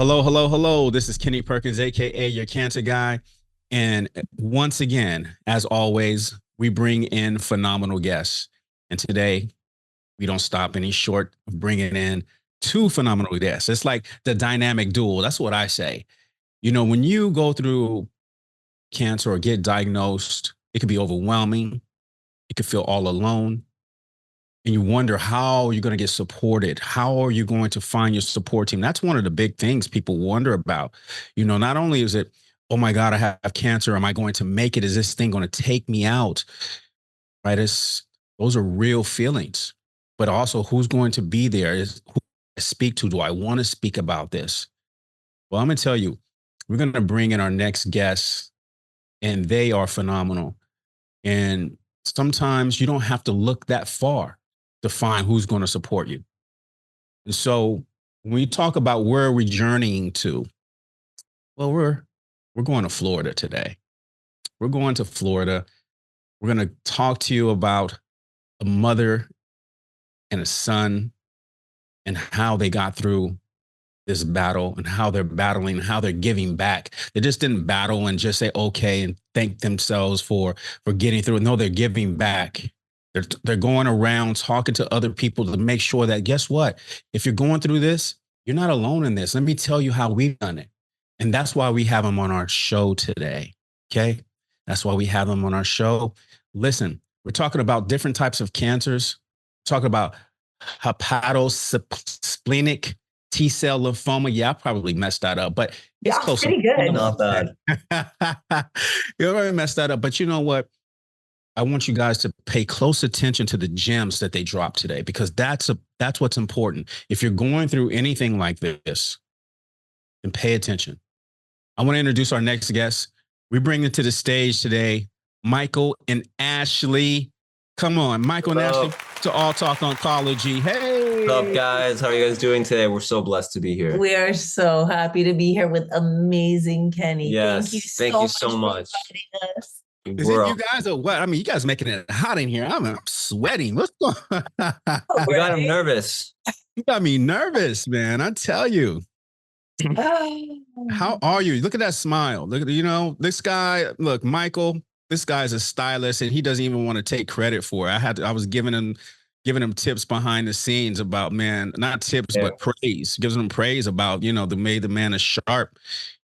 Hello, hello, hello. This is Kenny Perkins, aka your cancer guy. And once again, as always, we bring in phenomenal guests. And today, we don't stop any short of bringing in two phenomenal guests. It's like the dynamic duel. That's what I say. You know, when you go through cancer or get diagnosed, it can be overwhelming. You can feel all alone. And you wonder how you're going to get supported. How are you going to find your support team? That's one of the big things people wonder about. You know, not only is it, oh my God, I have cancer. Am I going to make it? Is this thing going to take me out? Right? Those are real feelings. But also, who's going to be there? Is who I speak to? Do I want to speak about this? Well, I'm going to tell you, we're going to bring in our next guests, and they are phenomenal. And sometimes you don't have to look that far to find who's going to support you. And so when we talk about where are we journeying to, well, we're going to Florida today. We're going to Florida. We're going to talk to you about a mother and a son and how they got through this battle and how they're battling, how they're giving back. They just didn't battle and just say okay and thank themselves for getting through it. No, they're giving back. They're going around talking to other people to make sure that, guess what? If you're going through this, you're not alone in this. Let me tell you how we've done it. And that's why we have them on our show today. Okay. That's why we have them on our show. Listen, we're talking about different types of cancers, talking about hepatosplenic T-cell lymphoma. Yeah, I probably messed that up, but it's close. Pretty good. Not bad. You already messed that up, but you know what? I want you guys to pay close attention to the gems that they dropped today, because that's what's important. If you're going through anything like this, then pay attention. I want to introduce our next guest. We bring it to the stage today, Michael and Ashlee. Come on, Michael and Ashlee to All Talk Oncology. Hey. What's up, guys? How are you guys doing today? We're so blessed to be here. We are so happy to be here with amazing Kenny. Yes, thank you so much. For inviting us. You guys are what? I mean, you guys making it hot in here. I'm sweating. What's going on? We got him nervous. You got me nervous, man. I tell you. How are you? Look at that smile. Look at, you know, this guy, look, Michael, this guy's a stylist and he doesn't even want to take credit for it. I was giving him tips behind the scenes about, man, not tips, but praise. Gives him praise about, you know, the man is sharp.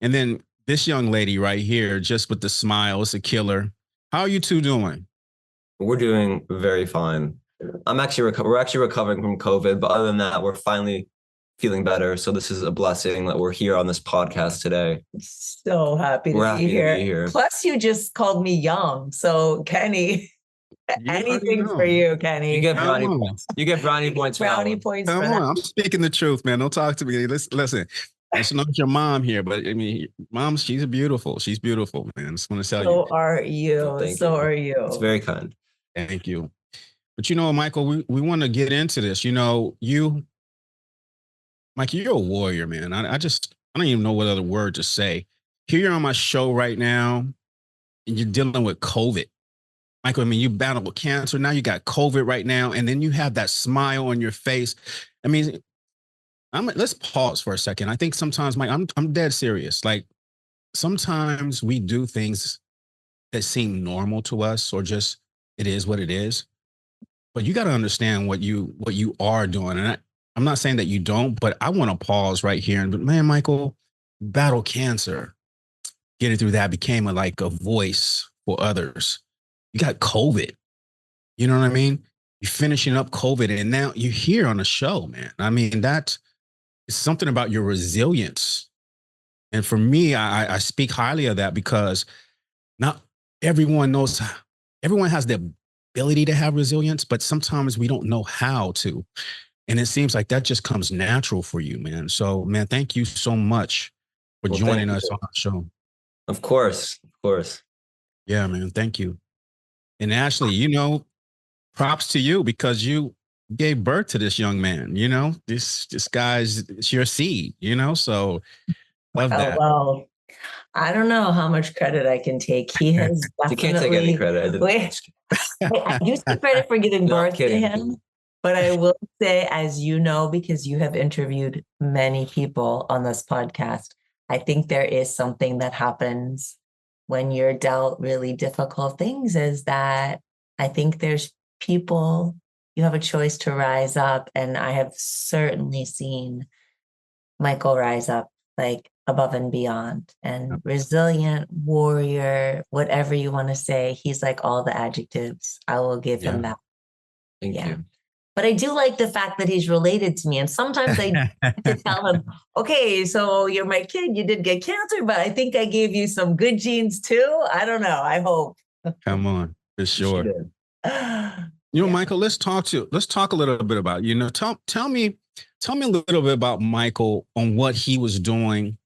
And then this young lady right here, just with the smile, it's a killer. How are you two doing? We're doing very fine. We're actually recovering from COVID, but other than that, we're finally feeling better. So this is a blessing that we're here on this podcast today. So happy to be here. Plus, you just called me young. So Kenny, anything for you, Kenny. You get brownie points. You get brownie points. Brownie points. Come on, I'm speaking the truth, man. Don't talk to me. Listen. It's not your mom here, but I mean, mom, she's beautiful. She's beautiful, man. I just want to tell you. So are you. So are you. It's very kind. Thank you. But you know, Michael, we want to get into this. You know, Mike, you're a warrior, man. I don't even know what other word to say. Here you're on my show right now, and you're dealing with COVID. Michael, I mean, you battled with cancer. Now you got COVID right now, and then you have that smile on your face. I mean, let's pause for a second. I think sometimes, Mike, I'm dead serious. Like, sometimes we do things that seem normal to us, or just it is what it is. But you got to understand what you are doing. And I'm not saying that you don't, but I want to pause right here. And man, Michael, battle cancer, getting through that became a voice for others. You got COVID. You know what I mean? You're finishing up COVID, and now you're here on the show, man. I mean, it's something about your resilience. And for me, I speak highly of that, because not everyone has the ability to have resilience, but sometimes we don't know how to. And it seems like that just comes natural for you, man. So, man, thank you so much for joining us on our show. Of course. Of course. Yeah, man. Thank you. And Ashlee, you know, props to you, because you gave birth to this young man. You know, this it's your seed, you know, so love that. Well, I don't know how much credit I can take. He has definitely... You can't take any credit. I do take credit for giving birth to him, But I will say, as you know, because you have interviewed many people on this podcast, I think there is something that happens when you're dealt really difficult things, is that I think there's people, you have a choice to rise up. And I have certainly seen Michael rise up like above and beyond, and resilient, warrior, whatever you want to say. He's like all the adjectives. I will give him that. Thank you. But I do like the fact that he's related to me. And sometimes I have to tell him, okay, so you're my kid, you did get cancer, but I think I gave you some good genes too. I don't know. I hope. Come on, for sure. Michael, let's talk a little bit about, tell me a little bit about Michael, on what he was doing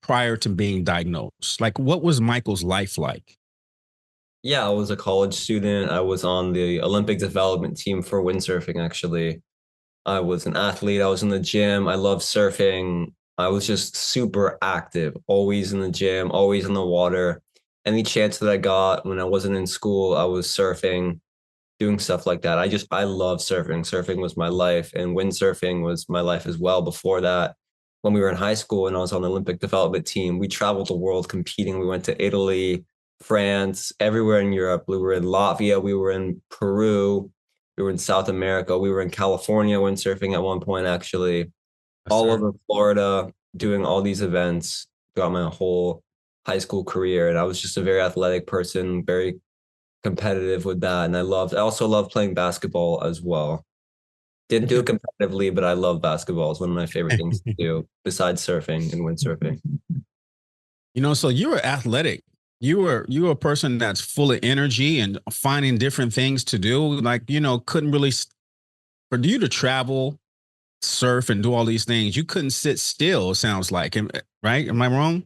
prior to being diagnosed. Like, what was Michael's life like? Yeah, I was a college student. I was on the Olympic development team for windsurfing, actually. I was an athlete. I was in the gym. I loved surfing. I was just super active, always in the gym, always in the water. Any chance that I got when I wasn't in school, I was surfing, doing stuff like that. I love surfing. Surfing was my life, and windsurfing was my life as well. Before that, when we were in high school and I was on the Olympic development team, we traveled the world competing. We went to Italy, France, everywhere in Europe. We were in Latvia, we were in Peru, we were in South America, we were in California windsurfing at one point, actually, all over Florida, doing all these events throughout my whole high school career. And I was just a very athletic person, very competitive with that. And I also loved playing basketball as well. Didn't do it competitively, but I love basketball. It's one of my favorite things to do besides surfing and windsurfing. So you were athletic. You were a person that's full of energy and finding different things to do. Like, couldn't really, for you to travel, surf, and do all these things, you couldn't sit still, sounds like, right? Am I wrong?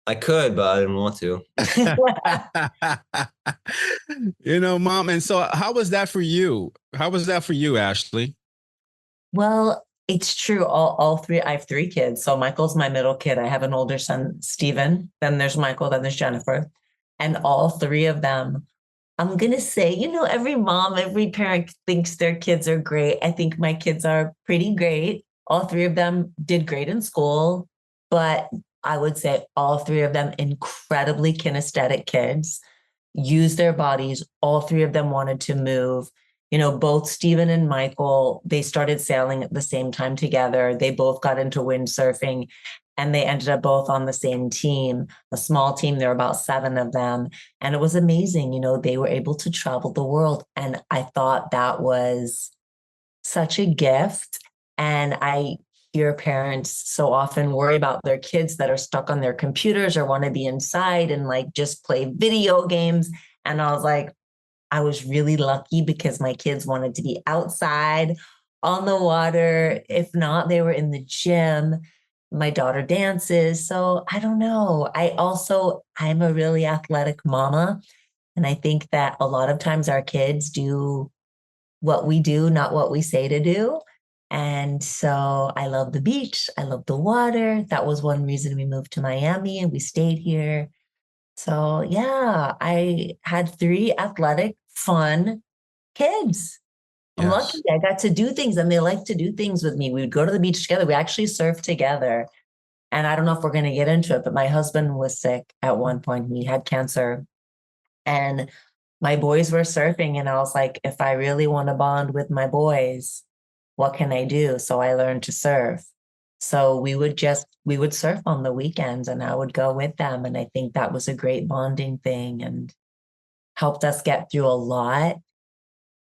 I could, but I didn't want to. Mom. And so how was that for you? How was that for you, Ashlee? Well, it's true. All three, I have three kids. So Michael's my middle kid. I have an older son, Steven. Then there's Michael, then there's Jennifer. And all three of them, I'm going to say, every mom, every parent thinks their kids are great. I think my kids are pretty great. All three of them did great in school, but I would say all three of them incredibly kinesthetic kids, use their bodies. All three of them wanted to move. Both Steven and Michael, they started sailing at the same time together. They both got into windsurfing, and they ended up both on the same team, a small team. There were about 7 of them. And it was amazing. They were able to travel the world. And I thought that was such a gift. And I hear parents so often worry about their kids that are stuck on their computers or want to be inside and like just play video games. And I was like, I was really lucky because my kids wanted to be outside on the water. If not, they were in the gym. My daughter dances. So I don't know. I'm a really athletic mama. And I think that a lot of times our kids do what we do, not what we say to do. And so I love the beach. I love the water. That was one reason we moved to Miami and we stayed here. So yeah, I had 3 athletic, fun kids. I'm lucky I got to do things, and they like to do things with me. We would go to the beach together. We actually surfed together. And I don't know if we're going to get into it, but my husband was sick at one point. He had cancer. And my boys were surfing. And I was like, if I really want to bond with my boys, what can I do? So I learned to surf. So we would surf on the weekends, and I would go with them. And I think that was a great bonding thing and helped us get through a lot.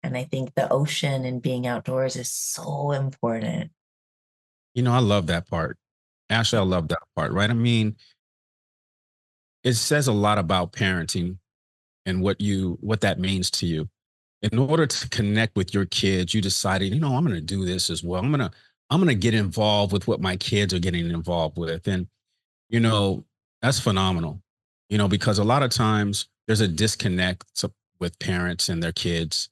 And I think the ocean and being outdoors is so important. I love that part. Ashlee, I love that part, right? I mean, it says a lot about parenting and what that means to you. In order to connect with your kids, you decided, I'm going to do this as well. I'm going to get involved with what my kids are getting involved with. And, that's phenomenal, because a lot of times there's a disconnect with parents and their kids.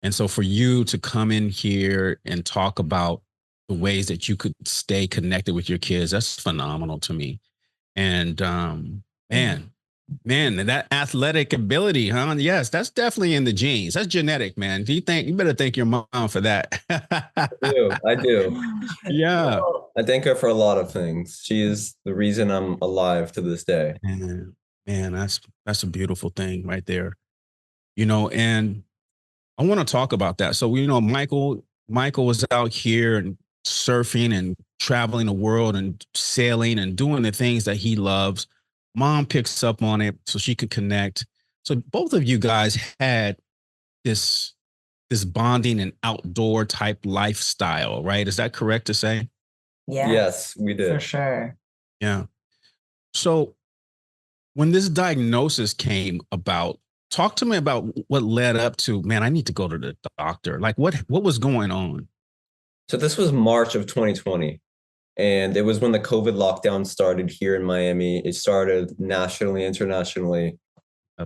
And so for you to come in here and talk about the ways that you could stay connected with your kids, that's phenomenal to me. And man, Man, that athletic ability, huh? Yes, that's definitely in the genes. That's genetic, man. Do you think you better thank your mom for that? I do. Yeah. I thank her for a lot of things. She is the reason I'm alive to this day. Man, that's a beautiful thing right there. And I want to talk about that. So Michael was out here and surfing and traveling the world and sailing and doing the things that he loves. Mom picks up on it so she could connect. So both of you guys had this this bonding and outdoor type lifestyle, right? Is that correct to say? Yes, we for did. sure. Yeah. So when this diagnosis came about, talk to me about what led up to, man, I need to go to the doctor. Like what was going on? So this was March of 2020. And it was when the COVID lockdown started here in Miami. It started nationally, internationally.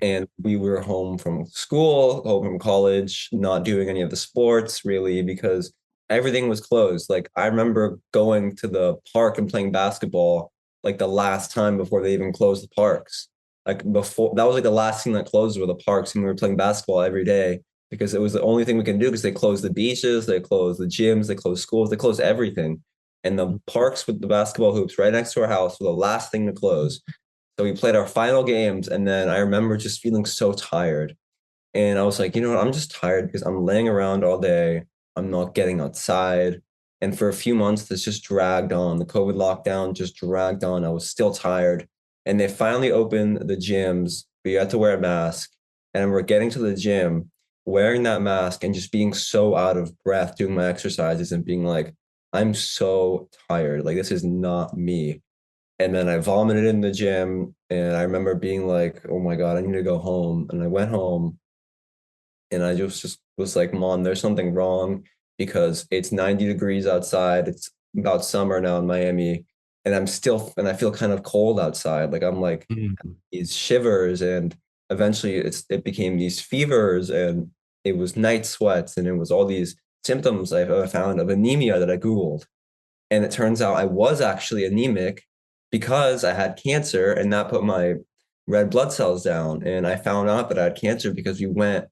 And we were home from school, home from college, not doing any of the sports really because everything was closed. Like I remember going to the park and playing basketball like the last time before they even closed the parks. Like before that was like the last thing that closed were the parks, and we were playing basketball every day because it was the only thing we can do because they closed the beaches, they closed the gyms, they closed schools, they closed everything. And the parks with the basketball hoops right next to our house were the last thing to close. So we played our final games, and then I remember just feeling so tired. And I was like, you know what? I'm just tired because I'm laying around all day. I'm not getting outside. And for a few months, this just dragged on. The COVID lockdown just dragged on. I was still tired. And they finally opened the gyms, but you had to wear a mask. And we're getting to the gym, wearing that mask and just being so out of breath doing my exercises and being like, I'm so tired. Like, this is not me. And then I vomited in the gym. And I remember being like, oh my God, I need to go home. And I went home and I just was like, Mom, there's something wrong because it's 90 degrees outside. It's about summer now in Miami. And I feel kind of cold outside. Like I'm like Mhm. these shivers, and eventually it became these fevers, and it was night sweats, and it was all these symptoms I found of anemia that I Googled. And it turns out I was actually anemic because I had cancer, and that put my red blood cells down. And I found out that I had cancer because we went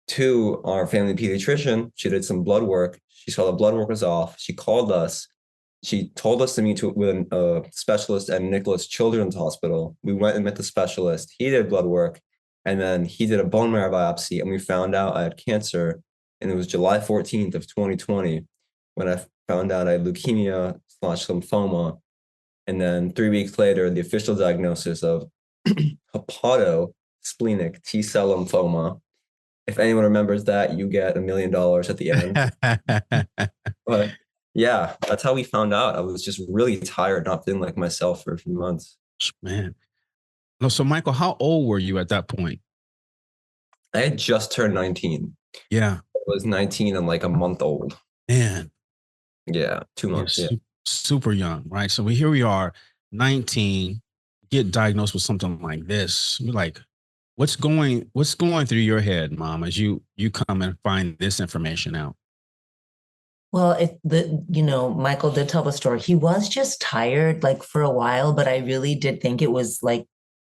to our family pediatrician. She did some blood work. She saw the blood work was off. She called us. She told us to meet with a specialist at Nicholas Children's Hospital. We went and met the specialist. He did blood work, and then he did a bone marrow biopsy, and we found out I had cancer. And it was July 14th of 2020 when I found out I had leukemia slash lymphoma. And then 3 weeks later, the official diagnosis of hepatosplenic T-cell lymphoma. If anyone remembers that, you get $1 million at the end. But yeah, that's how we found out. I was just really tired, not feeling like myself for a few months. Man. No, so Michael, how old were you at that point? I had just turned 19. Yeah. I was 19 and like a month old. Man. Yeah, 2 months. Yeah. Super young, right? So here we are, 19, get diagnosed with something like this. We're like, what's going through your head, Mom, as you come and find this information out? Well, Michael did tell the story. He was just tired like for a while, but I really did think it was like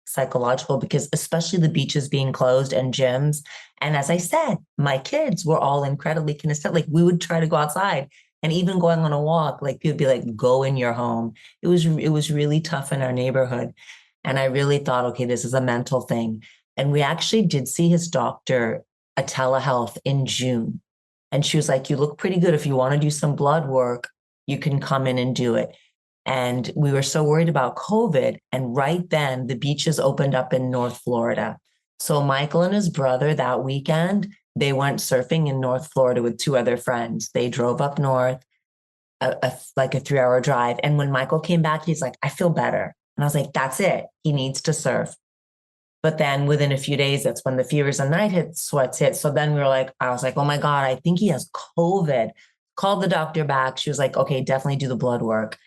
psychological because especially the beaches being closed and gyms. And as I said, my kids were all incredibly kinesthetic. Like we would try to go outside and even going on a walk, like people would be like, go in your home. It was really tough in our neighborhood. And I really thought, okay, this is a mental thing. And we actually did see his doctor, a telehealth in June. And she was like, you look pretty good. If you want to do some blood work, you can come in and do it. And we were so worried about COVID. And right then, the beaches opened up in North Florida. So Michael and his brother that weekend, they went surfing in North Florida with two other friends. They drove up north, like a 3-hour drive. And when Michael came back, he's like, I feel better. And I was like, that's it. He needs to surf. But then within a few days, that's when the fevers and night hit, sweats hit. So then I was like, oh my God, I think he has COVID. Called the doctor back. She was like, okay, definitely do the blood work.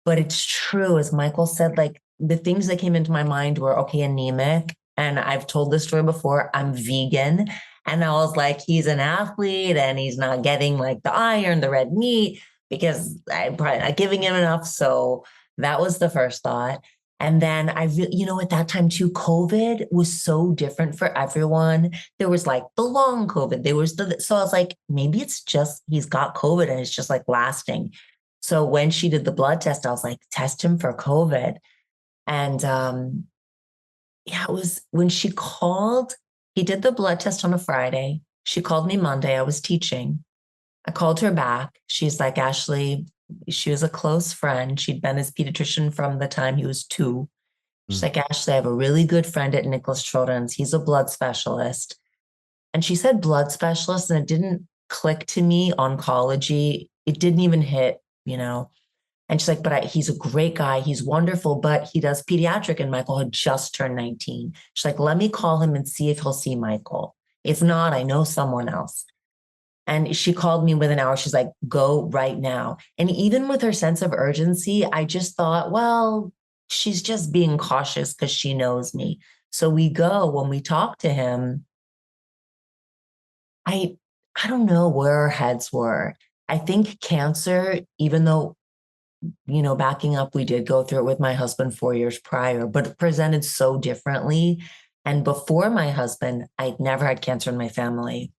But it's true, as Michael said, like the things that came into my mind were, okay, anemic. And I've told this story before, I'm vegan. And I was like, he's an athlete and he's not getting like the iron, the red meat, because I'm probably not giving him enough. So that was the first thought. And then at that time too, COVID was so different for everyone. There was like the long COVID. So I was like, maybe it's just he's got COVID and it's just like lasting. So when she did the blood test, I was like, test him for COVID. And yeah, it was when she called, he did the blood test on a Friday. She called me Monday. I was teaching. I called her back. She's like, Ashlee, she was a close friend. She'd been his pediatrician from the time he was 2. She's like, Ashlee, I have a really good friend at Nicholas Children's. He's a blood specialist. And she said blood specialist, and it didn't click to me, oncology. It didn't even hit. And she's like, but he's a great guy. He's wonderful, but he does pediatric. And Michael had just turned 19. She's like, let me call him and see if he'll see Michael. If not, I know someone else. And she called me within an hour. She's like, go right now. And even with her sense of urgency, I just thought, well, she's just being cautious because she knows me. So we go. When we talk to him, I don't know where our heads were. I think cancer, even though, backing up, we did go through it with my husband 4 years prior, but it presented so differently. And before my husband, I'd never had cancer in my family.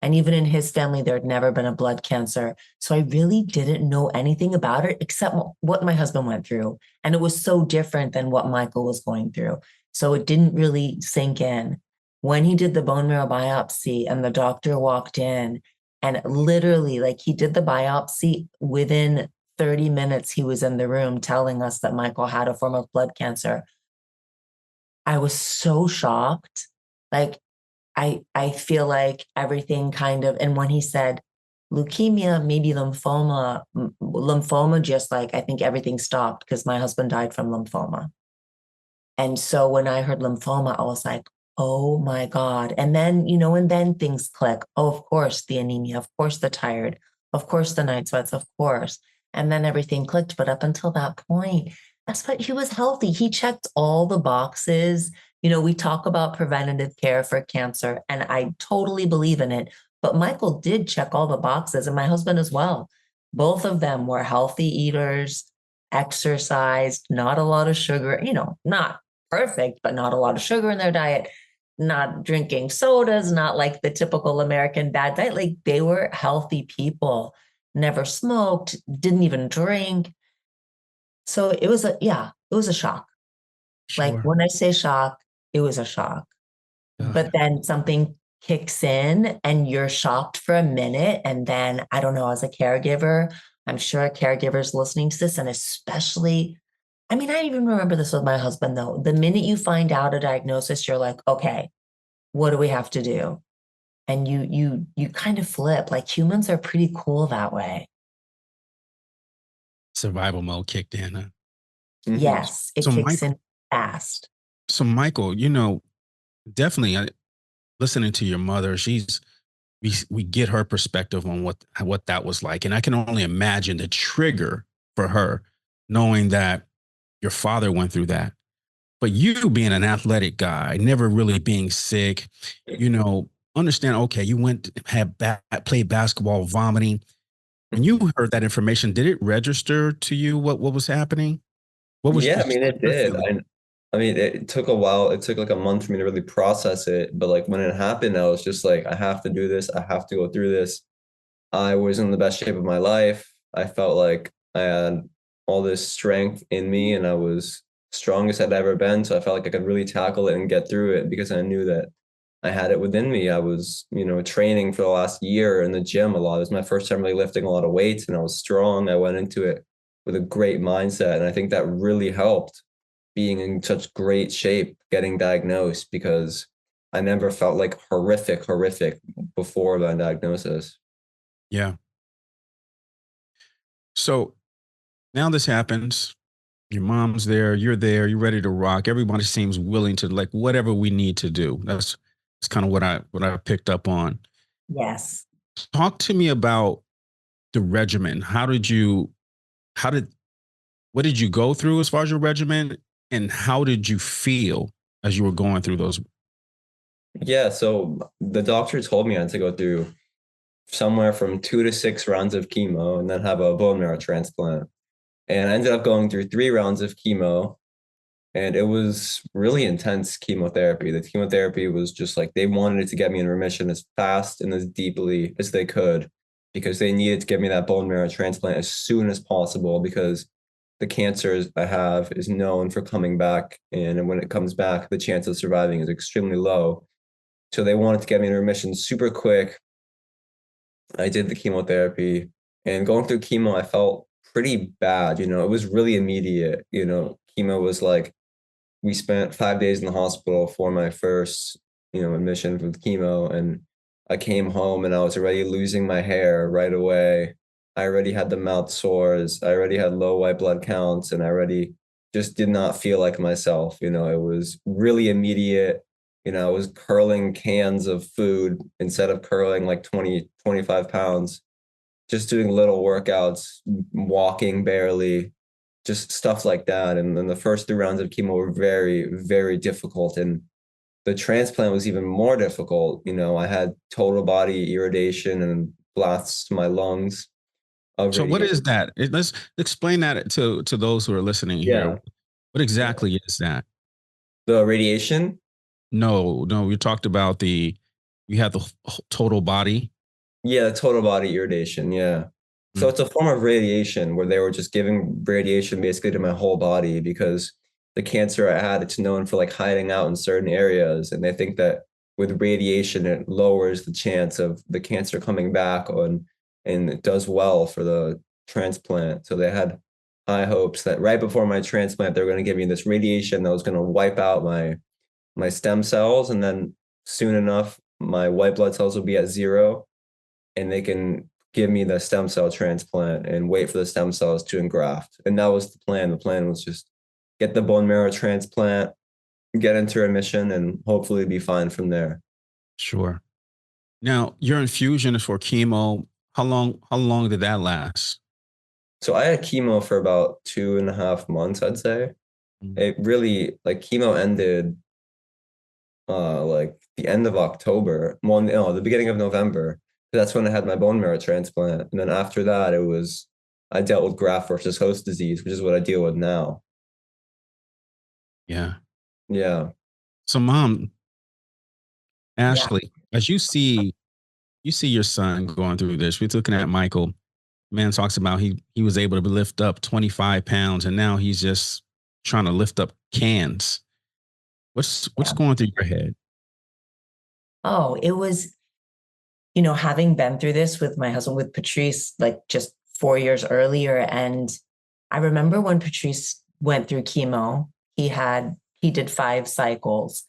And even in his family, there had never been a blood cancer. So I really didn't know anything about it except what my husband went through. And it was so different than what Michael was going through. So it didn't really sink in. When he did the bone marrow biopsy and the doctor walked in, and literally, like, he did the biopsy, within 30 minutes, he was in the room telling us that Michael had a form of blood cancer. I was so shocked. Like, I feel like everything kind of, and when he said leukemia, maybe lymphoma, just like, I think everything stopped because my husband died from lymphoma. And so when I heard lymphoma, I was like, oh my God. And then, and then things click. Oh, of course, the anemia, of course, the tired, of course, the night sweats, of course. And then everything clicked. But up until that point, that's what he was healthy. He checked all the boxes. We talk about preventative care for cancer, and I totally believe in it. But Michael did check all the boxes, and my husband as well. Both of them were healthy eaters, exercised, not a lot of sugar, not perfect, but not a lot of sugar in their diet, not drinking sodas, not like the typical American bad diet. Like, they were healthy people, never smoked, didn't even drink. So it was a shock. Sure. Like, when I say shock, it was a shock. But then something kicks in and you're shocked for a minute. And then, I don't know, as a caregiver, I'm sure a caregiver's listening to this, and especially, I even remember this with my husband, though. The minute you find out a diagnosis, you're like, okay, what do we have to do? And you kind of flip. Like, humans are pretty cool that way. Survival mode kicked in. Huh? Mhm. Yes, it So kicks Michael, in fast. so Michael, definitely listening to your mother, we get her perspective on what that was like, and I can only imagine the trigger for her, knowing that your father went through that. But you being an athletic guy, never really being sick, understand, okay, you played basketball, vomiting. When you heard that information, did it register to you what was happening? What was Yeah, your, I mean, it your did. feeling? I mean, it took a while. It took like a month for me to really process it. But like when it happened, I was just like, I have to do this. I have to go through this. I was in the best shape of my life. I felt like I had all this strength in me, and I was strongest I'd ever been. So I felt like I could really tackle it and get through it because I knew that I had it within me. I was, training for the last year in the gym a lot. It was my first time really lifting a lot of weights, and I was strong. I went into it with a great mindset. And I think that really helped being in such great shape, getting diagnosed, because I never felt like horrific before that diagnosis. Yeah. So now this happens. Your mom's there, you're ready to rock. Everybody seems willing to, like, whatever we need to do. That's kind of what I picked up on. Yes. Talk to me about the regimen. How did what did you go through as far as your regimen, and how did you feel as you were going through those? Yeah, so the doctor told me I had to go through somewhere from 2 to 6 rounds of chemo and then have a bone marrow transplant. And I ended up going through 3 rounds of chemo. And it was really intense chemotherapy. The chemotherapy was just like they wanted to get me in remission as fast and as deeply as they could because they needed to get me that bone marrow transplant as soon as possible because the cancer I have is known for coming back. And when it comes back, the chance of surviving is extremely low. So they wanted to get me in remission super quick. I did the chemotherapy, and going through chemo, I felt pretty bad. It was really immediate. Chemo was like, we spent 5 days in the hospital for my first, admission with chemo. And I came home and I was already losing my hair right away. I already had the mouth sores. I already had low white blood counts, and I already just did not feel like myself. It was really immediate. I was curling cans of food instead of curling like 20, 25 pounds, just doing little workouts, walking barely, just stuff like that. And then the first 3 rounds of chemo were very, very difficult. And the transplant was even more difficult. I had total body irradiation and blasts to my lungs of So what radiation. is that? Let's explain that to those who are listening here. Yeah. What exactly is that? The radiation. No, no, we talked about you have the total body. Yeah, total body irradiation. Yeah. So Mm. it's a form of radiation where they were just giving radiation basically to my whole body because the cancer I had, it's known for like hiding out in certain areas. And they think that with radiation, it lowers the chance of the cancer coming back on, and it does well for the transplant. So they had high hopes that right before my transplant, they're going to give me this radiation that was going to wipe out my stem cells. And then soon enough, my white blood cells will be at 0, and they can give me the stem cell transplant and wait for the stem cells to engraft. And that was the plan. The plan was just get the bone marrow transplant, get into remission, and hopefully be fine from there. Sure. Now, your infusion is for chemo. How long did that last? So I had chemo for about 2.5 months, I'd say. Mm. It really, like, chemo ended like the end of October, well, no, the beginning of November. That's when I had my bone marrow transplant. And then after that, I dealt with graft versus host disease, which is what I deal with now. Yeah. Yeah. So mom, Yeah. Ashley, as you see your son going through this, we're looking at Michael. Man talks about he was able to lift up 25 pounds and now he's just trying to lift up cans. What's Yeah. going through your head? Oh, it was, having been through this with my husband, with Patrice, like just 4 years earlier. And I remember when Patrice went through chemo, he did 5 cycles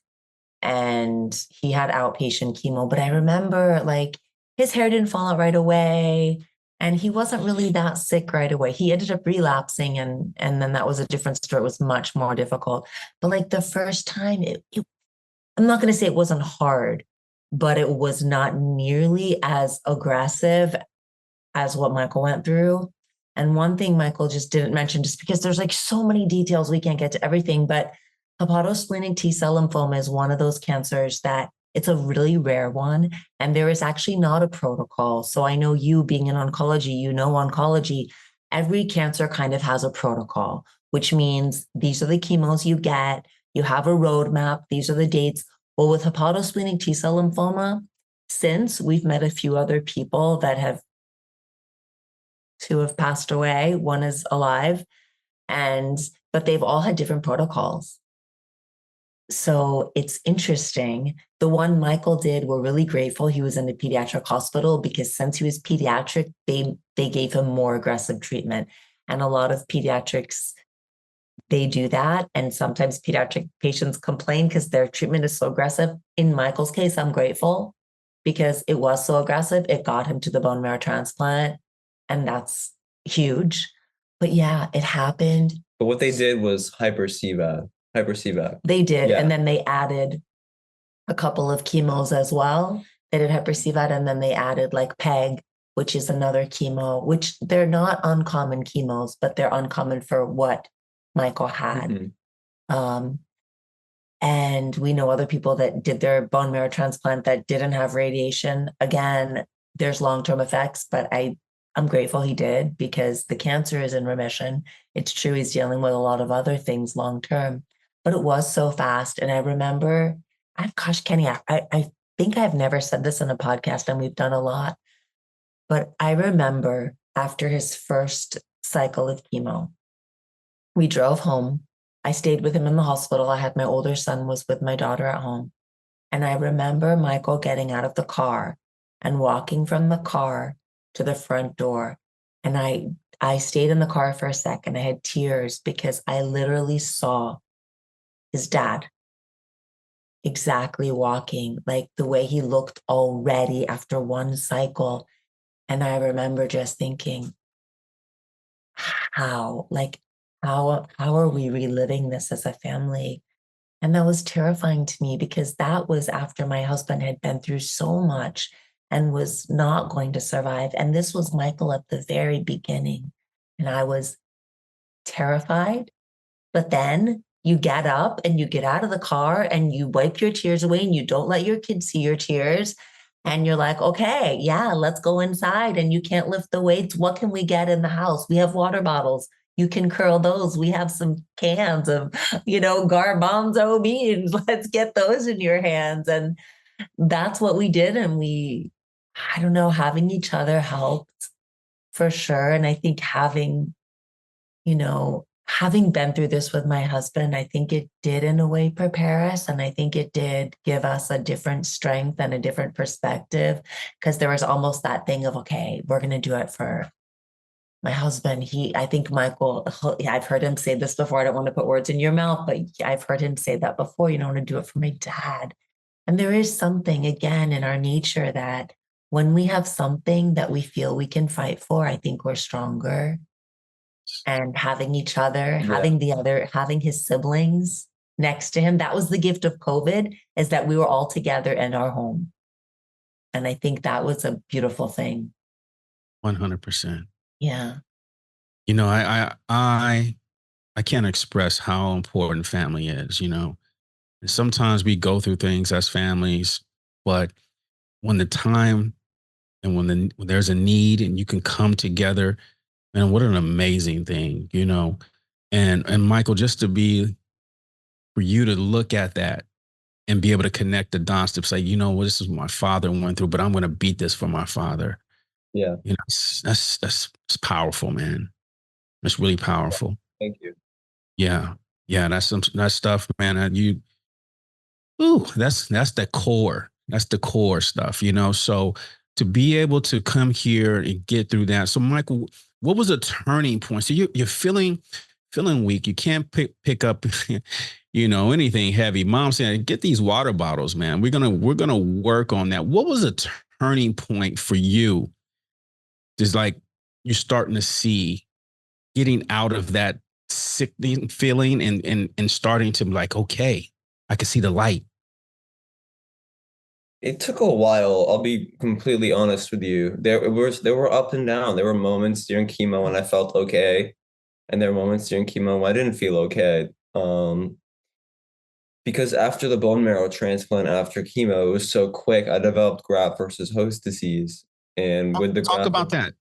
and he had outpatient chemo. But I remember like his hair didn't fall out right away. And he wasn't really that sick right away. He ended up relapsing, and then that was a different story. It was much more difficult. But like the first time, I'm not going to say it wasn't hard, but it was not nearly as aggressive as what Michael went through. And one thing Michael just didn't mention, just because there's like so many details, we can't get to everything, but hepatosplenic T-cell lymphoma is one of those cancers that it's a really rare one. And there is actually not a protocol. So I know you being in oncology, oncology, every cancer kind of has a protocol, which means these are the chemos you get. You have a roadmap. These are the dates. Well, with hepatosplenic T-cell lymphoma, since we've met a few other people that have passed away, one is alive, but they've all had different protocols. So it's interesting. The one Michael did, we're really grateful. He was in a pediatric hospital because since he was pediatric, they gave him more aggressive treatment. And a lot of pediatrics, they do that. And sometimes pediatric patients complain because their treatment is so aggressive. In Michael's case, I'm grateful because it was so aggressive. It got him to the bone marrow transplant. And that's huge. But yeah, it happened. But what they did was hyper CVAC. They did. Yeah. And then they added a couple of chemos as well. They did hypercvad, and then they added like PEG, which is another chemo, which they're not uncommon chemos, but they're uncommon for what Michael had. Mm-hmm. And we know other people that did their bone marrow transplant that didn't have radiation. Again, there's long-term effects, but I'm grateful he did because the cancer is in remission. It's true he's dealing with a lot of other things long-term. but it was so fast. And I remember, gosh, Kenny, I think I've never said this in a podcast, and we've done a lot, but I remember after his first cycle of chemo, we drove home. I stayed with him in the hospital. I had my older son was with my daughter at home. And I remember Michael getting out of the car and walking from the car to the front door. And I stayed in the car for a second. I had tears because I literally saw his dad exactly walking, like the way he looked already after one cycle. And I remember just thinking, how, like, how are we reliving this as a family? And that was terrifying to me because that was after my husband had been through so much and was not going to survive. And this was Michael at the very beginning. And I was terrified. But then you get up and you get out of the car and you wipe your tears away and you don't let your kids see your tears. And you're like, okay, yeah, let's go inside. And you can't lift the weights. What can we get in the house? We have water bottles. You can curl those. We have some cans of, garbanzo beans. Let's get those in your hands. And that's what we did. And I don't know, having each other helped for sure. And I think having been through this with my husband, I think it did in a way prepare us. And I think it did give us a different strength and a different perspective, because there was almost that thing of, okay, we're going to do it for my husband. I think Michael, I've heard him say this before. I don't want to put words in your mouth, but I've heard him say that before. I want to do it for my dad. And there is something, again, in our nature that when we have something that we feel we can fight for, I think we're stronger. And having each other, having his siblings next to him, that was the gift of COVID, is that we were all together in our home. And I think that was a beautiful thing. 100%. Yeah. I can't express how important family is. And sometimes we go through things as families, but when the time and when there's a need and you can come together, man, what an amazing thing. And Michael, just for you to look at that and be able to connect the dots to say, this is what my father went through, but I'm going to beat this for my father. Yeah. That's powerful, man. That's really powerful. Thank you. Yeah. Yeah. That's stuff, man. That's the core. That's the core stuff. So to be able to come here and get through that. So Michael, what was a turning point? So you're feeling weak. You can't pick up, anything heavy. Mom said, get these water bottles, man. We're gonna work on that. What was a turning point for you? Just like you're starting to see getting out of that sickening feeling and starting to be like, okay, I can see the light. It took a while. I'll be completely honest with you. There were up and down. There were moments during chemo when I felt okay, and there were moments during chemo when I didn't feel okay. Because after the bone marrow transplant after chemo, it was so quick. I developed graft versus host disease, and with the Talk about that.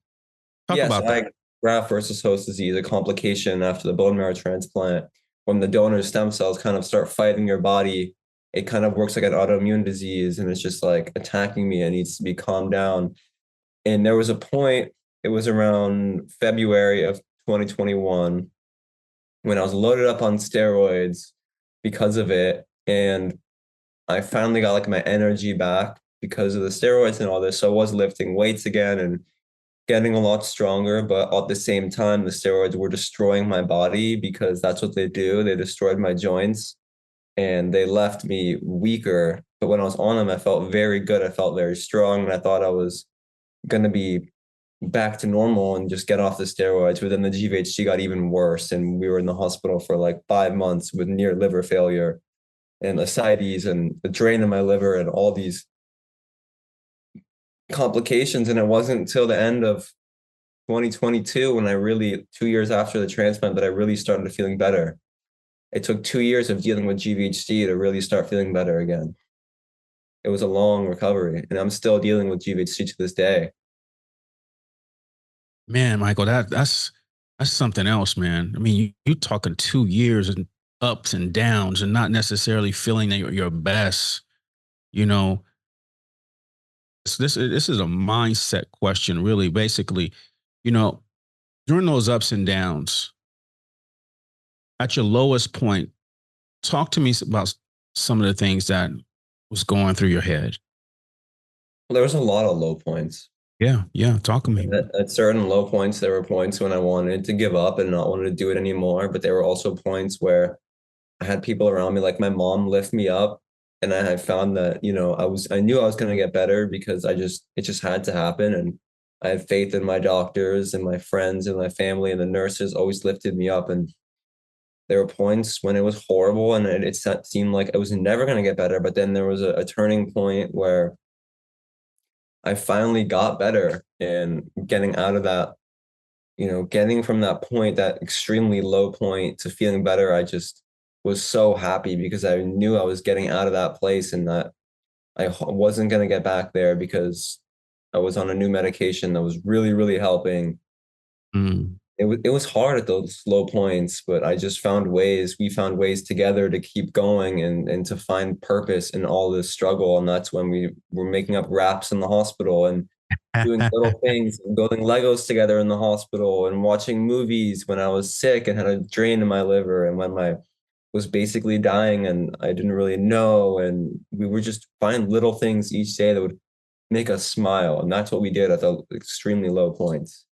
Graft versus host disease, a complication after the bone marrow transplant. When the donor stem cells kind of start fighting your body, it kind of works like an autoimmune disease, and it's just like attacking me. It needs to be calmed down. And there was a point, it was around February of 2021, when I was loaded up on steroids because of it. And I finally got like my energy back because of the steroids and all this. So I was lifting weights again and getting a lot stronger. But at the same time, the steroids were destroying my body, because that's what they do. They destroyed my joints and they left me weaker. But when I was on them, I felt very good. I felt very strong. And I thought I was going to be back to normal and just get off the steroids. But then the GVHD got even worse. And we were in the hospital for like 5 months with near liver failure and ascites and a drain in my liver and all these complications. And it wasn't until the end of 2022 when 2 years after the transplant, that I really started feeling better. It took 2 years of dealing with GVHD to really start feeling better again. It was a long recovery, and I'm still dealing with GVHD to this day. Man, Michael, that's something else, man. I mean, you talking 2 years, and ups and downs and not necessarily feeling that you're your best, you know, this is a mindset question, really. Basically, you know, during those ups and downs, at your lowest point, talk to me about some of the things that was going through your head. Well, there was a lot of low points. Yeah, yeah. Talk to me. At certain low points, there were points when I wanted to give up and not wanted to do it anymore. But there were also points where I had people around me, like my mom, lift me up, and I found that, I knew I was going to get better because it just had to happen, and I had faith in my doctors and my friends and my family, and the nurses always lifted me up. And there were points when it was horrible, and it seemed like I was never going to get better. But then there was a turning point where I finally got better, and getting out of that, getting from that point, that extremely low point, to feeling better. I just was so happy because I knew I was getting out of that place, and that wasn't going to get back there because I was on a new medication that was really, really helping. Mm. It was hard at those low points, but we found ways together to keep going, and to find purpose in all this struggle. And that's when we were making up raps in the hospital, and doing little things, and building Legos together in the hospital, and watching movies when I was sick and had a drain in my liver, and when my was basically dying and I didn't really know. And we were just find little things each day that would make us smile. And that's what we did at the extremely low points.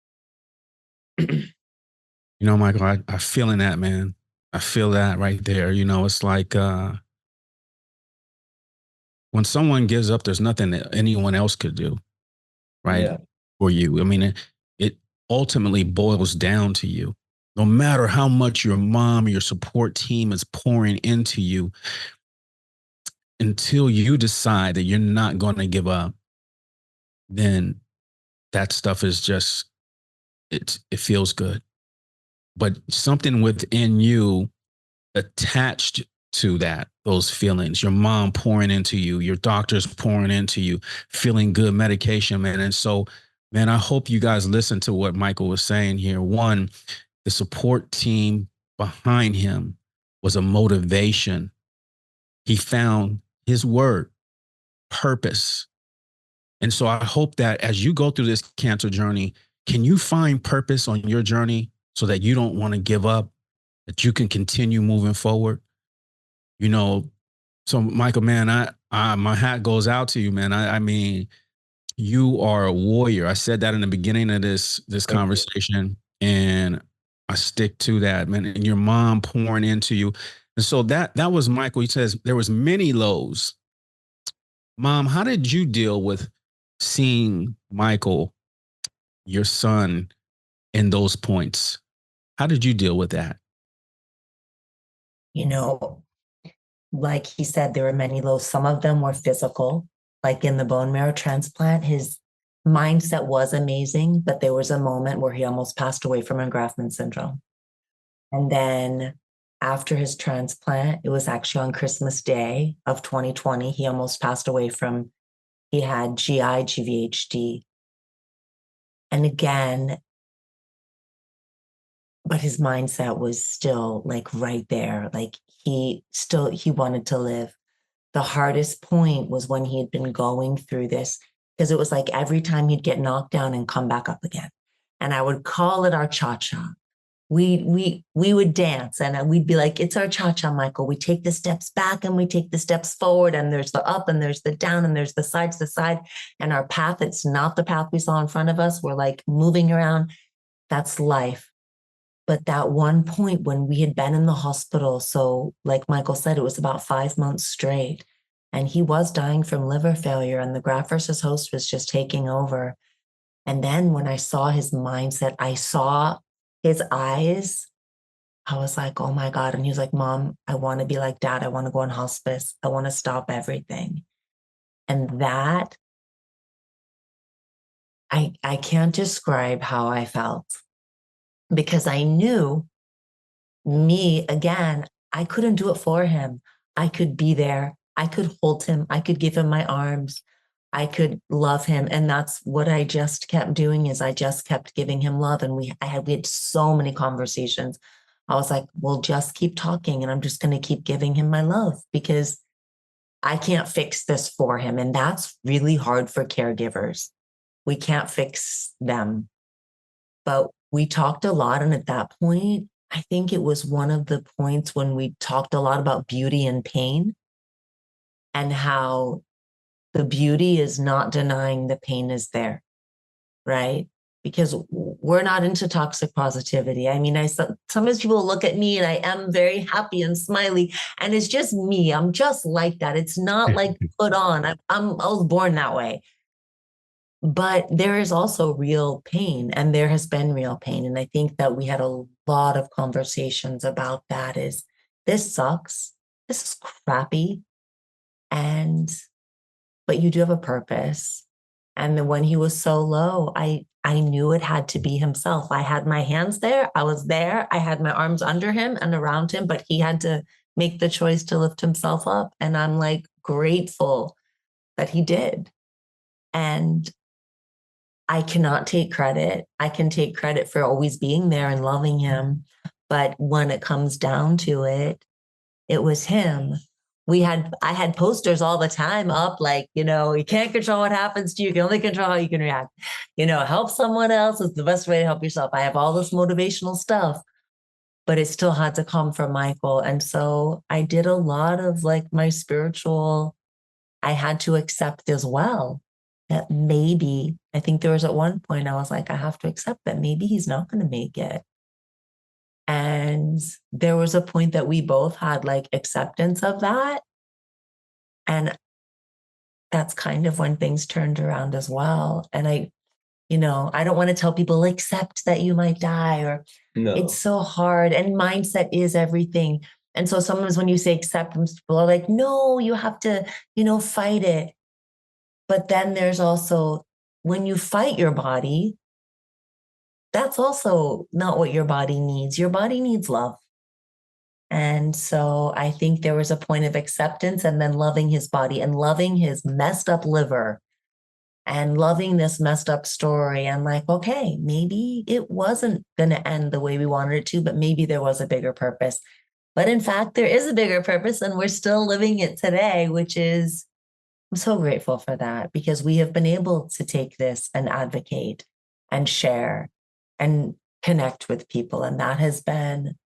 Michael, I feel in that, man. I feel that right there. It's like when someone gives up, there's nothing that anyone else could do, right? Yeah. For you. I mean, it ultimately boils down to you. No matter how much your mom or your support team is pouring into you, until you decide that you're not going to give up, then that stuff is just, it feels good. But something within you attached to those feelings, your mom pouring into you, your doctors pouring into you, feeling good, medication, man. And so, man, I hope you guys listen to what Michael was saying here. One, the support team behind him was a motivation. He found his word, purpose. And so I hope that as you go through this cancer journey, can you find purpose on your journey so that you don't want to give up, that you can continue moving forward? So Michael, man, I my hat goes out to you, man. I mean, you are a warrior. I said that in the beginning of this conversation, and I stick to that, man. And your mom pouring into you. And so that was Michael. He says there was many lows. Mom, how did you deal with seeing Michael, your son, in those points? How did you deal with that? You know, like he said, there were many lows. Some of them were physical, like in the bone marrow transplant. His mindset was amazing, but there was a moment where he almost passed away from engraftment syndrome. And then after his transplant, it was actually on Christmas Day of 2020, he almost passed away he had GVHD. And again, but his mindset was still like right there. Like he wanted to live. The hardest point was when he had been going through this, because it was like every time he'd get knocked down and come back up again. And I would call it our cha-cha. We would dance, and we'd be like, it's our cha-cha, Michael. We take the steps back and we take the steps forward, and there's the up and there's the down and there's the side to the side. And our path, it's not the path we saw in front of us. We're like moving around. That's life. But that one point when we had been in the hospital, so like Michael said, it was about 5 months straight, and he was dying from liver failure, and the graft versus host was just taking over. And then when I saw his mindset, I saw his eyes, I was like, oh my God. And he was like, Mom, I want to be like Dad. I want to go on hospice. I want to stop everything. And that, I can't describe how I felt, because I knew me, again, I couldn't do it for him. I could be there. I could hold him. I could give him my arms. I could love him. And that's what I just kept doing, is I just kept giving him love. And we had so many conversations I was like, well, just keep talking and I'm just going to keep giving him my love because I can't fix this for him. And that's really hard for caregivers. We can't fix them. But we talked a lot. And at that point, I think it was one of the points when we talked a lot about beauty and pain and how the beauty is not denying the pain is there, right? Because we're not into toxic positivity. I mean, sometimes people look at me and I am very happy and smiley, and it's just me. I'm just like that. It's not like put on. I was born that way. But there is also real pain, and there has been real pain. And I think that we had a lot of conversations about that. Is this sucks? This is crappy, but you do have a purpose. And then when he was so low, I knew it had to be himself. I had my hands there. I was there. I had my arms under him and around him, but he had to make the choice to lift himself up. And I'm like grateful that he did. And I cannot take credit. I can take credit for always being there and loving him. But when it comes down to it, it was him. I had posters all the time up, like, you can't control what happens to you. You can only control how you can react. Help someone else is the best way to help yourself. I have all this motivational stuff, but it still had to come from Michael. And so I did a lot of like my spiritual, I had to accept as well that maybe, I think there was at one point I was like, I have to accept that maybe he's not going to make it. And there was a point that we both had like acceptance of that. And that's kind of when things turned around as well. And I don't want to tell people accept that you might die, or No. it's so hard. And mindset is everything. And so sometimes when you say acceptance, people are like, no, you have to, fight it. But then there's also when you fight your body, that's also not what your body needs. Your body needs love. And so I think there was a point of acceptance and then loving his body and loving his messed up liver and loving this messed up story. And like, okay, maybe it wasn't going to end the way we wanted it to, but maybe there was a bigger purpose. But in fact, there is a bigger purpose and we're still living it today, which is, I'm so grateful for that because we have been able to take this and advocate and share and connect with people. And that has been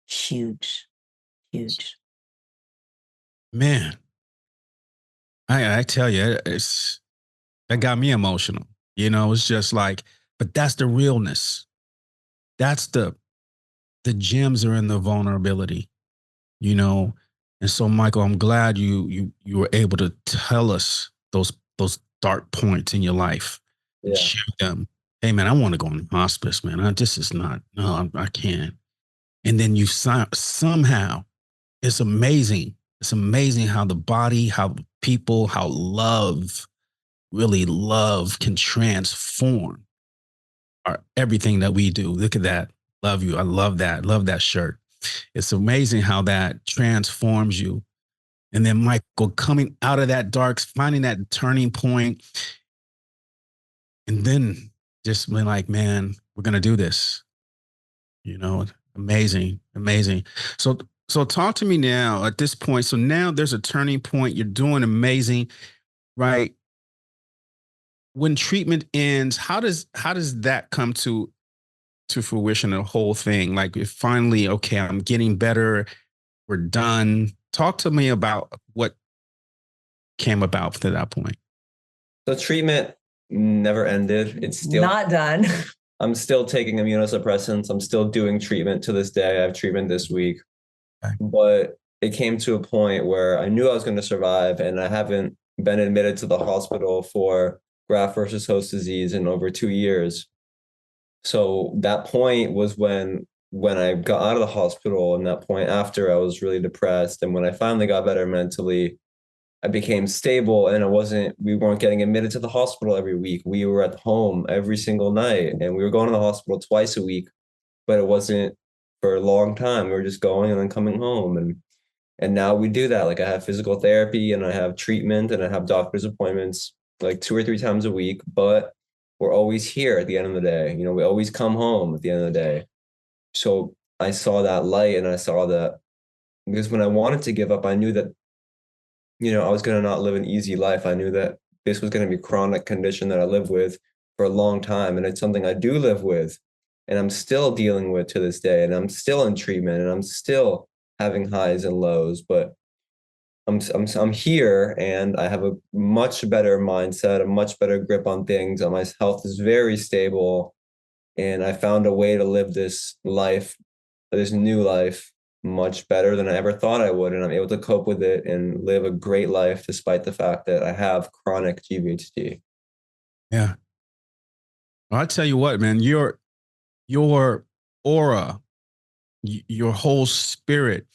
huge, huge. Man, I tell you, that got me emotional. It's just like, but that's the realness. That's the gems are in the vulnerability, And so, Michael, I'm glad you were able to tell us those dark points in your life. Yeah. Share them. Hey, man, I want to go in hospice, man. This is not. No, I can't. And then you somehow, it's amazing. It's amazing how the body, how people, how love, really love can transform everything that we do. Look at that. Love you. I love that. Love that shirt. It's amazing how that transforms you. And then Michael coming out of that dark, finding that turning point, and then just being like, man, we're going to do this. Amazing, amazing. So talk to me now at this point. So now there's a turning point. You're doing amazing, right? When treatment ends, how does that come to fruition? The whole thing, like if finally, okay, I'm getting better. We're done. Talk to me about what came about to that point. The treatment never ended. It's still not done. I'm still taking immunosuppressants. I'm still doing treatment to this day. I have treatment this week. Okay. But it came to a point where I knew I was going to survive, and I haven't been admitted to the hospital for graft versus host disease in over 2 years. So that point was when I got out of the hospital, and that point after I was really depressed. And when I finally got better mentally, I became stable, and we weren't getting admitted to the hospital every week. We were at home every single night, and we were going to the hospital twice a week, but it wasn't for a long time. We were just going and then coming home. And now we do that. Like I have physical therapy and I have treatment and I have doctor's appointments like 2 or 3 times a week, but we're always here at the end of the day. We always come home at the end of the day. So I saw that light, and I saw that, because when I wanted to give up, I knew that, I was going to not live an easy life. I knew that this was going to be a chronic condition that I live with for a long time. And it's something I do live with, and I'm still dealing with to this day. And I'm still in treatment, and I'm still having highs and lows, but I'm here, and I have a much better mindset, a much better grip on things. My health is very stable, and I found a way to live this life, this new life, much better than I ever thought I would. And I'm able to cope with it and live a great life despite the fact that I have chronic GVHD. Yeah. Well, I tell you what, man, your aura, your whole spirit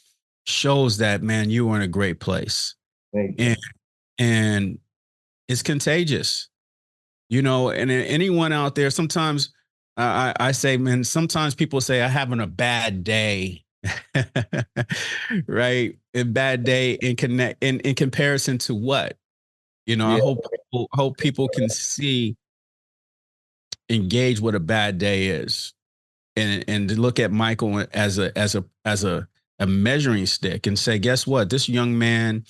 shows that, man, you are in a great place. Thank you. And it's contagious, and anyone out there, sometimes I say, man, sometimes people say I'm having a bad day. Right. A bad day in comparison to what? I Yeah. hope people can see, engage what a bad day is, and to look at Michael as a measuring stick and say, guess what? This young man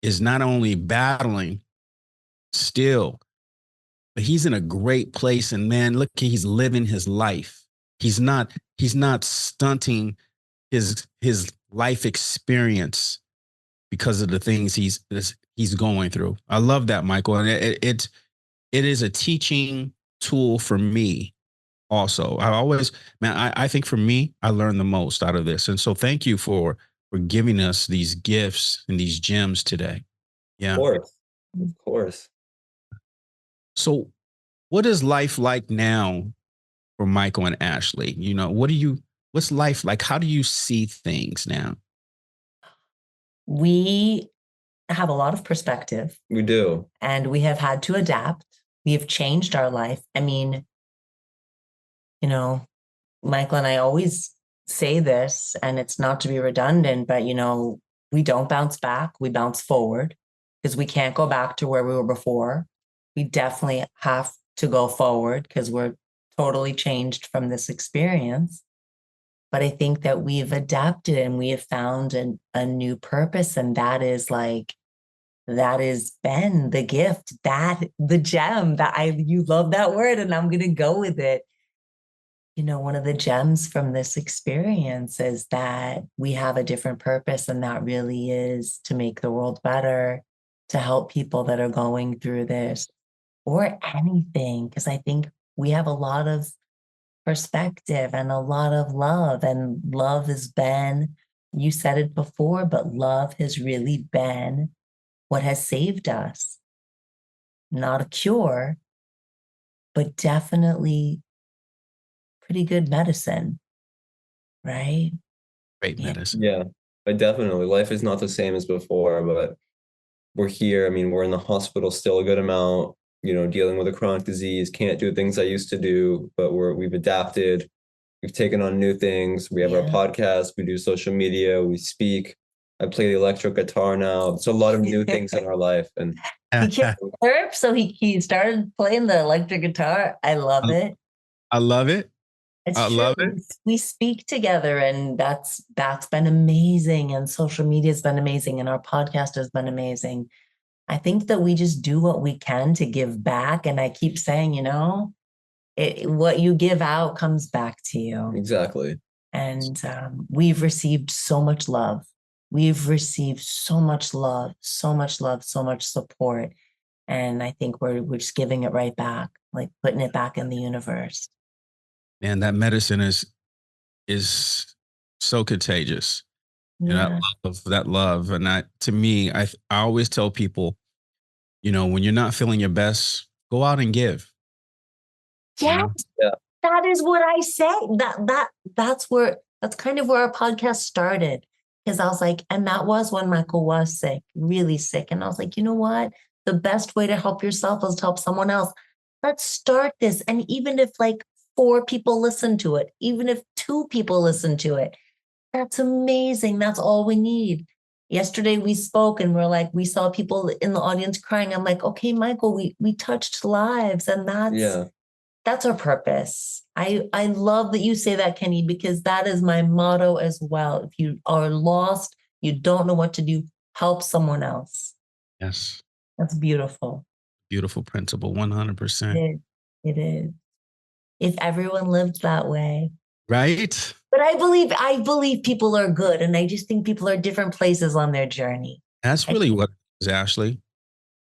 is not only battling still, but he's in a great place. And man, look, he's living his life. He's not stunting his life experience because of the things he's going through. I love that, Michael. And it is a teaching tool for me also. I think for me, I learned the most out of this. And so thank you for giving us these gifts and these gems today. Of Yeah. course. Of course. So what is life like now for Michael and Ashlee? What's life like? How do you see things now? We have a lot of perspective, We do. and we have had to adapt. We have changed our life. I mean, Michael and I always say this, and it's not to be redundant, but we don't bounce back, we bounce forward, because we can't go back to where we were before. We definitely have to go forward because we're totally changed from this experience. But I think that we've adapted and we have found a new purpose, and that has been the gift, the gem you love that word, and I'm gonna go with it. One of the gems from this experience is that we have a different purpose, and that really is to make the world better, to help people that are going through this or anything. Because I think we have a lot of perspective and a lot of love, and love has been, you said it before, but love has really been what has saved us. Not a cure, but definitely pretty good medicine, right? Great Yeah. medicine. Yeah, but definitely life is not the same as before, but we're here. I mean, we're in the hospital still a good amount, dealing with a chronic disease, can't do things I used to do, but we've adapted. We've taken on new things. We have our podcast, we do social media, we speak. I play the electric guitar now. It's a lot of new things in our life. And He can't surf, so he started playing the electric guitar. I love it. I love it. It's I true. love it. We speak together, and that's been amazing. And social media has been amazing, and our podcast has been amazing. I think that we just do what we can to give back. And I keep saying, what you give out comes back to you. exactly. And we've received so much love. We've received so much love, so much love, so much support. And I think we're just giving it right back, like putting it back in the universe. And that medicine is so contagious. And I Yeah. love that love. And to me, I always tell people, when you're not feeling your best, go out and give. Yes, Yeah. that is what I say. That's kind of where our podcast started. Because I was like, and that was when Michael was sick, really sick. And I was like, you know what? The best way to help yourself is to help someone else. Let's start this. And even if 4 people listen to it, even if 2 people listen to it, that's amazing. That's all we need. Yesterday we spoke, and we saw people in the audience crying. I'm like, okay, Michael, we touched lives, and That's our purpose. I love that you say that, Kenny, because that is my motto as well. If you are lost, you don't know what to do, help someone else. Yes. That's beautiful. Beautiful principle, It 100%. is. It is. If everyone lived that way. Right? But I believe people are good. And I just think people are different places on their journey. That's really what it is, Ashley.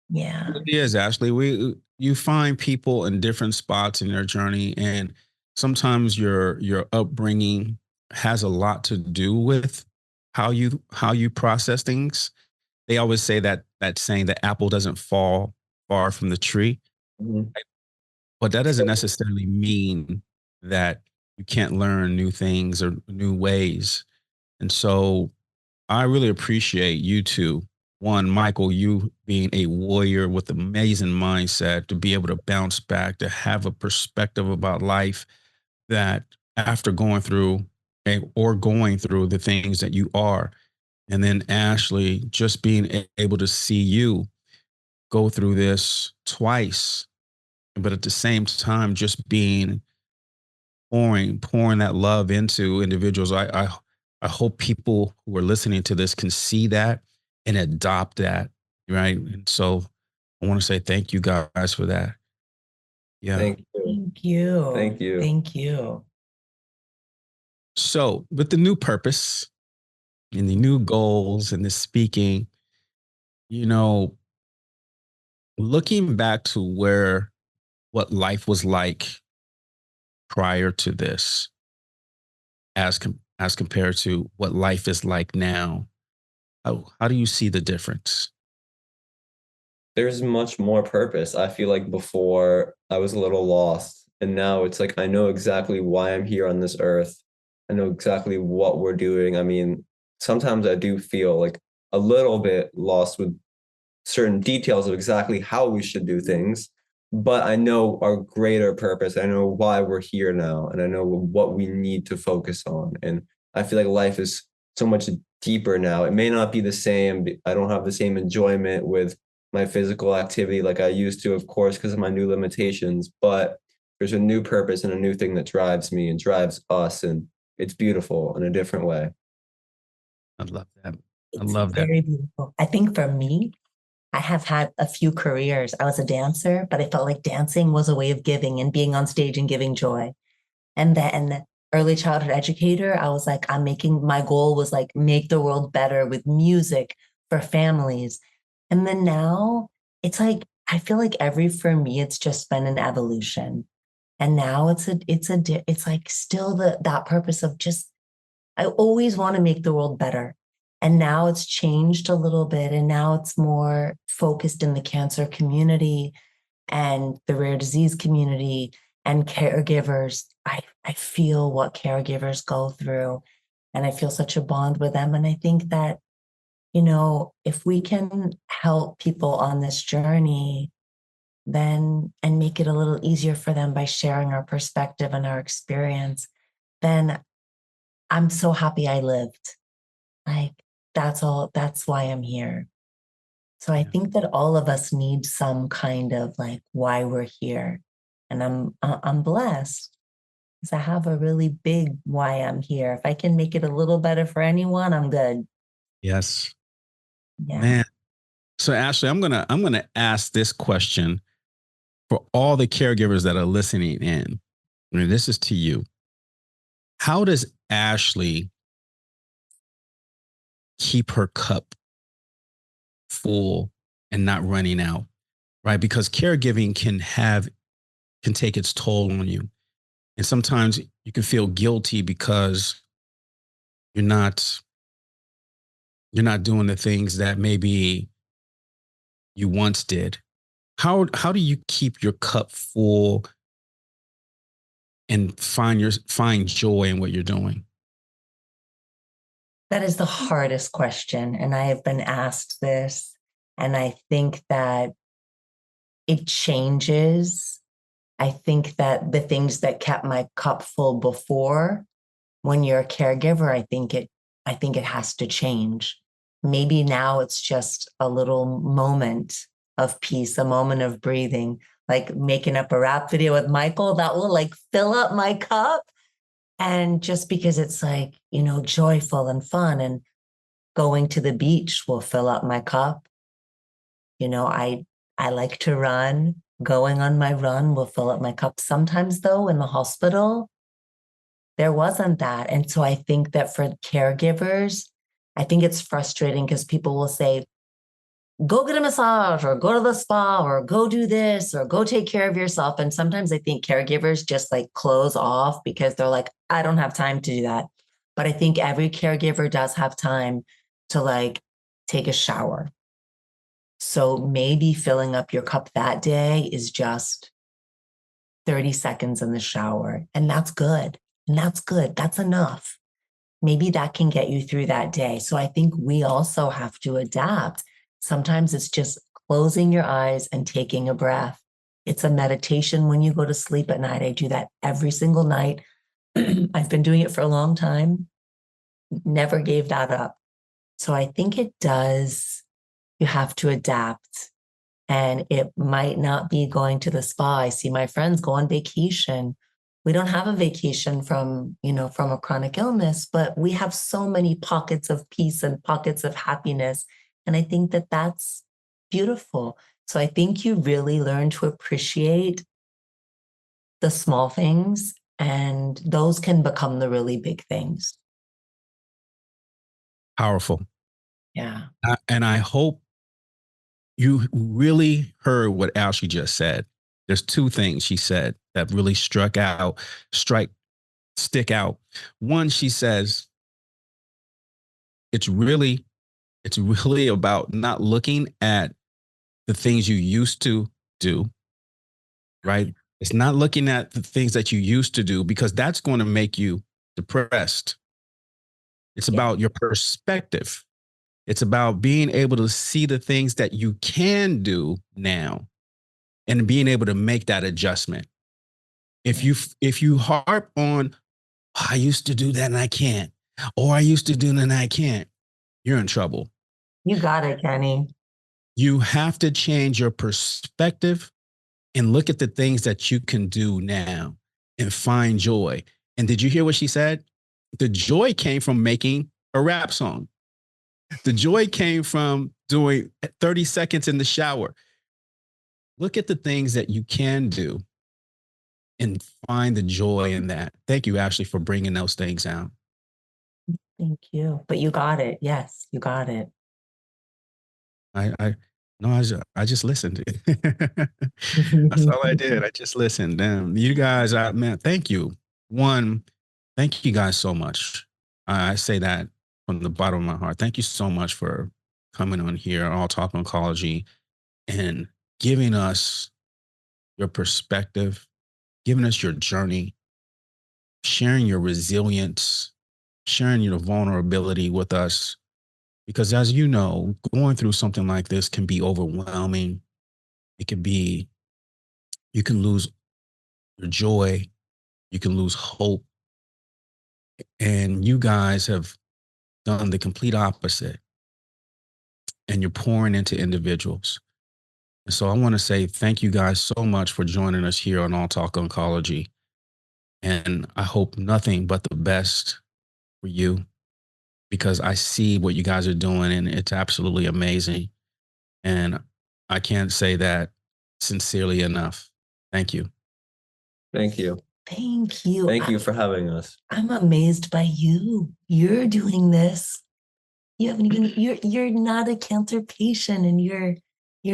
Yeah. It is, Ashley. You find people in different spots in their journey, and sometimes your upbringing has a lot to do with how you process things. They always say that saying, the apple doesn't fall far from the tree, Mhm. but that doesn't necessarily mean that you can't learn new things or new ways. And so I really appreciate you two. One, Michael, you being a warrior with amazing mindset to be able to bounce back, to have a perspective about life that after going through or going through the things that you are. And then Ashley, just being able to see you go through this twice, but at the same time, just being pouring that love into individuals. I hope people who are listening to this can see that and adopt that, right? And so I want to say thank you guys for that. Yeah. Thank you. Thank you. Thank you. Thank you. So with the new purpose and the new goals and the speaking, you know, looking back to where what life was like prior to this, as compared to what life is like now, how do you see the difference? There's much more purpose. I feel like before I was a little lost, and now it's like I know exactly why I'm here on this earth. I know exactly what we're doing. I mean, sometimes I do feel like a little bit lost with certain details of exactly how we should do things, but I know our greater purpose. I know why we're here now, and I know what we need to focus on. And I feel like life is so much deeper now. It may not be the same. I don't have the same enjoyment with my physical activity like I used to, of course, because of my new limitations, but there's a new purpose and a new thing that drives me and drives us, and it's beautiful in a different way. I love that. I It's love that. very beautiful. I think for me, I have had a few careers. I was a dancer, but I felt like dancing was a way of giving and being on stage and giving joy. And then early childhood educator, I was like, my goal was like, make the world better with music for families. And then now it's like, I feel like for me, it's just been an evolution. And now it's like still that purpose of just, I always want to make the world better. And now it's changed a little bit. And now it's more focused in the cancer community and the rare disease community and caregivers. I feel what caregivers go through, and I feel such a bond with them. And I think that, if we can help people on this journey, then and make it a little easier for them by sharing our perspective and our experience, then I'm so happy I lived. Like, that's why I'm here. So I Yeah. think that all of us need some kind of like why we're here. And I'm blessed because I have a really big why I'm here. If I can make it a little better for anyone, I'm good. Yes, Yeah. man. So Ashley, I'm gonna ask this question for all the caregivers that are listening in. I mean, this is to you. How does Ashley keep her cup full and not running out? Right? Because caregiving can take its toll on you. And sometimes you can feel guilty because you're not you're not doing the things that maybe you once did. How do you keep your cup full and find joy in what you're doing? That is the hardest question. And I have been asked this. And I think that it changes. I think that the things that kept my cup full before, when you're a caregiver, I think it has to change. Maybe now it's just a little moment of peace, a moment of breathing. like making up a rap video with Michael that will like fill up my cup. And just because it's like, you know, joyful and fun, and going to the beach will fill up my cup. You know, I like to run. Going on my run will fill up my cup. Sometimes though, in the hospital, there wasn't that. And so I think that for caregivers, I think it's frustrating because people will say, go get a massage or go to the spa or go do this or go take care of yourself. And sometimes I think caregivers just like close off because they're like, I don't have time to do that. But I think every caregiver does have time to like take a shower. So maybe filling up your cup that day is just 30 seconds in the shower. And that's good. And that's good. That's enough. Maybe that can get you through that day. So I think we also have to adapt. Sometimes it's just closing your eyes and taking a breath. It's a meditation when you go to sleep at night. I do that every single night. I've been doing it for a long time. Never gave that up. So I think it does. You have to adapt. And it might not be going to the spa. I see my friends go on vacation. We don't have a vacation from a chronic illness, but we have so many pockets of peace and pockets of happiness. And I think that that's beautiful. So I think you really learn to appreciate the small things, and those can become the really big things. Powerful. Yeah. And I hope you really heard what Ashlee just said. There's two things she said that really stick out. One, she says, it's really about not looking at the things you used to do, right? It's not looking at the things that you used to do, because that's going to make you depressed. It's about your perspective. It's about being able to see the things that you can do now and being able to make that adjustment. If you harp on, I used to do that and I can't, or I used to do that and I can't, you're in trouble. You got it, Kenny. You have to change your perspective and look at the things that you can do now and find joy. And did you hear what she said? The joy came from making a rap song. The joy came from doing 30 seconds in the shower. Look at the things that you can do and find the joy in that. Thank you, Ashlee, for bringing those things out. Thank you. But you got it. Yes, you got it. I just listened. That's all I did. I just listened. You guys, man, thank you. One, thank you guys so much. I say that from the bottom of my heart. Thank you so much for coming on here, All Talk Oncology, and giving us your perspective, giving us your journey, sharing your resilience, sharing your vulnerability with us. Because as you know, going through something like this can be overwhelming. It can be, you can lose your joy, you can lose hope. And you guys have done the complete opposite. And you're pouring into individuals. And so I want to say thank you guys so much for joining us here on All Talk Oncology. And I hope nothing but the best for you, because I see what you guys are doing and it's absolutely amazing. And I can't say that sincerely enough. Thank you. Thank you. Thank you. Thank you for having us. I'm amazed by you. You're doing this. You haven't even, you're not a cancer patient, and you're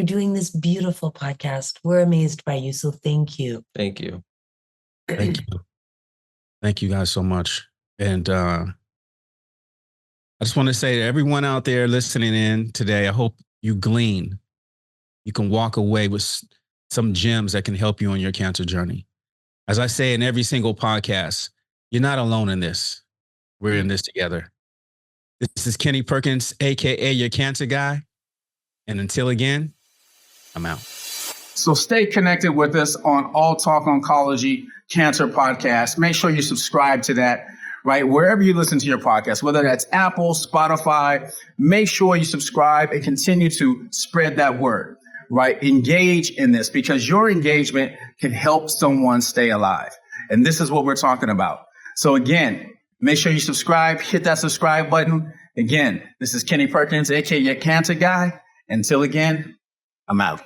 doing this beautiful podcast. We're amazed by you. So thank you. Thank you. Thank you. Thank you guys so much. And I just want to say to everyone out there listening in today, I hope you glean. You can walk away with some gems that can help you on your cancer journey. As I say in every single podcast, you're not alone in this. We're in this together. This is Kenny Perkins, AKA your cancer guy. And until again, I'm out. So stay connected with us on All Talk Oncology Cancer Podcast. Make sure you subscribe to that, right? Wherever you listen to your podcast, whether that's Apple, Spotify, make sure you subscribe and continue to spread that word. right? Engage in this because your engagement can help someone stay alive. And this is what we're talking about. So again, make sure you subscribe, hit that subscribe button. Again, this is Kenny Perkins, aka your cancer guy. Until again, I'm out.